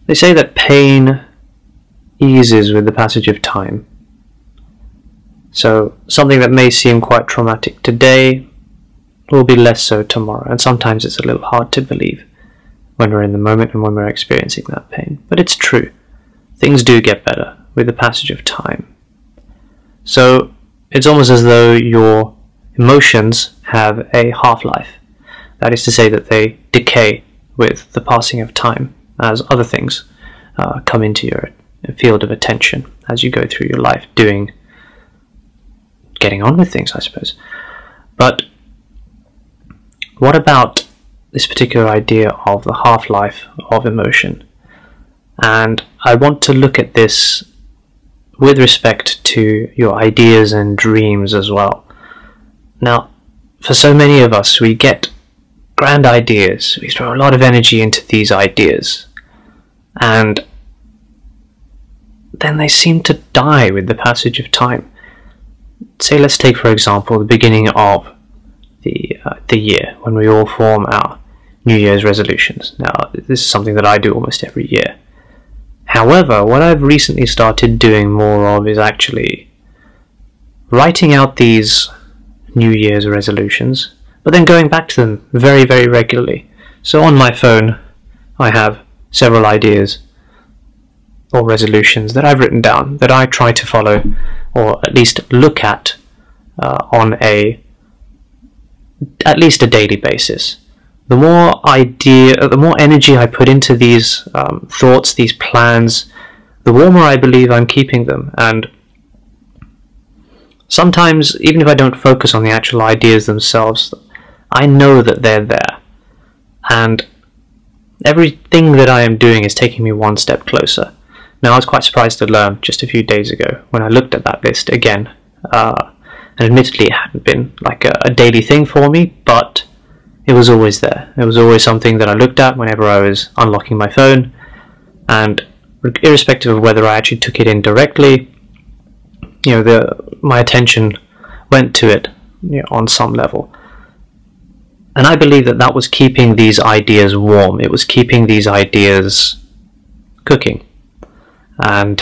They say that pain eases with the passage of time. So something that may seem quite traumatic today will be less so tomorrow, and sometimes it's a little hard to believe when we're in the moment and when we're experiencing that pain. But it's true. Things do get better with the passage of time. So it's almost as though your emotions have a half-life. That is to say that they decay with the passing of time as other things come into your field of attention as you go through your life getting on with things, I suppose. But what about this particular idea of the half-life of emotion? And I want to look at this with respect to your ideas and dreams as well. Now, for so many of us, we get grand ideas, we throw a lot of energy into these ideas, and then they seem to die with the passage of time. Say, let's take for example the beginning of the year, when we all form our New Year's resolutions. Now, this is something that I do almost every year. However, what I've recently started doing more of is actually writing out these New Year's resolutions, but then going back to them very, very regularly. So on my phone, I have several ideas or resolutions that I've written down that I try to follow, or at least look at on at least a daily basis. The more energy I put into these thoughts, these plans, the warmer I believe I'm keeping them. And sometimes, even if I don't focus on the actual ideas themselves, I know that they're there. And everything that I am doing is taking me one step closer. Now, I was quite surprised to learn just a few days ago when I looked at that list again. And admittedly, it hadn't been like a daily thing for me, but it was always there. It was always something that I looked at whenever I was unlocking my phone, and irrespective of whether I actually took it in directly, my attention went to it, on some level. And I believe that that was keeping these ideas warm. It was keeping these ideas cooking, and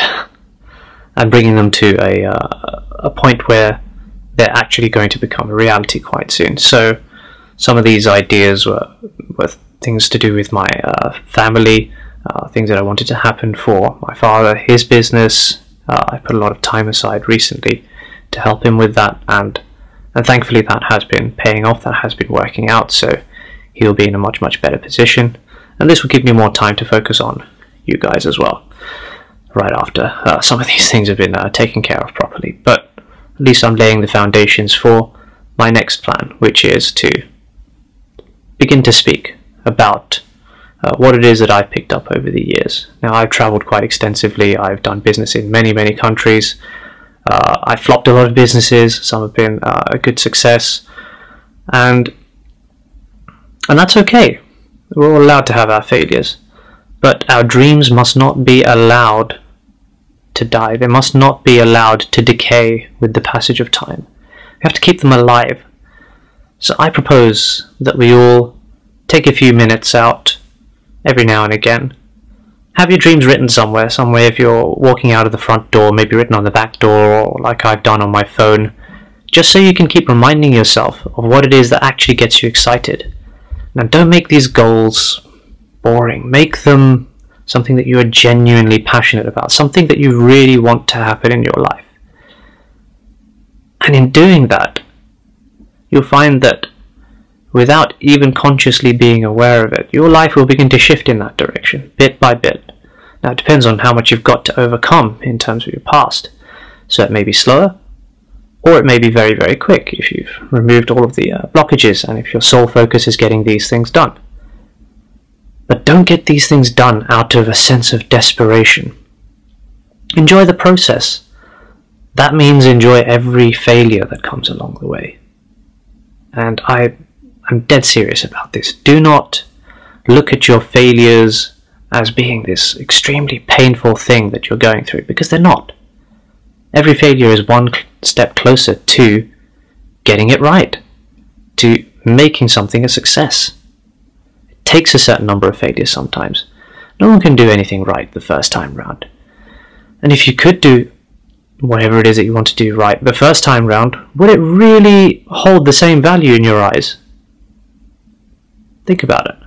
bringing them to a point where they're actually going to become a reality quite soon. So some of these ideas were things to do with my family, things that I wanted to happen for my father, his business. I put a lot of time aside recently to help him with that, and thankfully that has been paying off, that has been working out, so he'll be in a much, much better position. And this will give me more time to focus on you guys as well, right after some of these things have been taken care of properly. But at least I'm laying the foundations for my next plan, which is to begin to speak about what it is that I've picked up over the years. Now, I've travelled quite extensively. I've done business in many, many countries. I've flopped a lot of businesses. Some have been a good success, and that's okay. We're all allowed to have our failures, but our dreams must not be allowed to die. They must not be allowed to decay with the passage of time. We have to keep them alive. So I propose that we all take a few minutes out every now and again. Have your dreams written somewhere if you're walking out of the front door, maybe written on the back door, or like I've done on my phone, just so you can keep reminding yourself of what it is that actually gets you excited. Now, don't make these goals boring. Make them something that you are genuinely passionate about, something that you really want to happen in your life. And in doing that, you'll find that without even consciously being aware of it, your life will begin to shift in that direction, bit by bit. Now, it depends on how much you've got to overcome in terms of your past. So it may be slower, or it may be very, very quick if you've removed all of the blockages and if your sole focus is getting these things done. But don't get these things done out of a sense of desperation. Enjoy the process. That means enjoy every failure that comes along the way. And I'm dead serious about this. Do not look at your failures as being this extremely painful thing that you're going through, because they're not. Every failure is one step closer to getting it right, to making something a success. It takes a certain number of failures sometimes, No one can do anything right the first time round. And if you could do whatever it is that you want to do right the first time round, would it really hold the same value in your eyes? Think about it.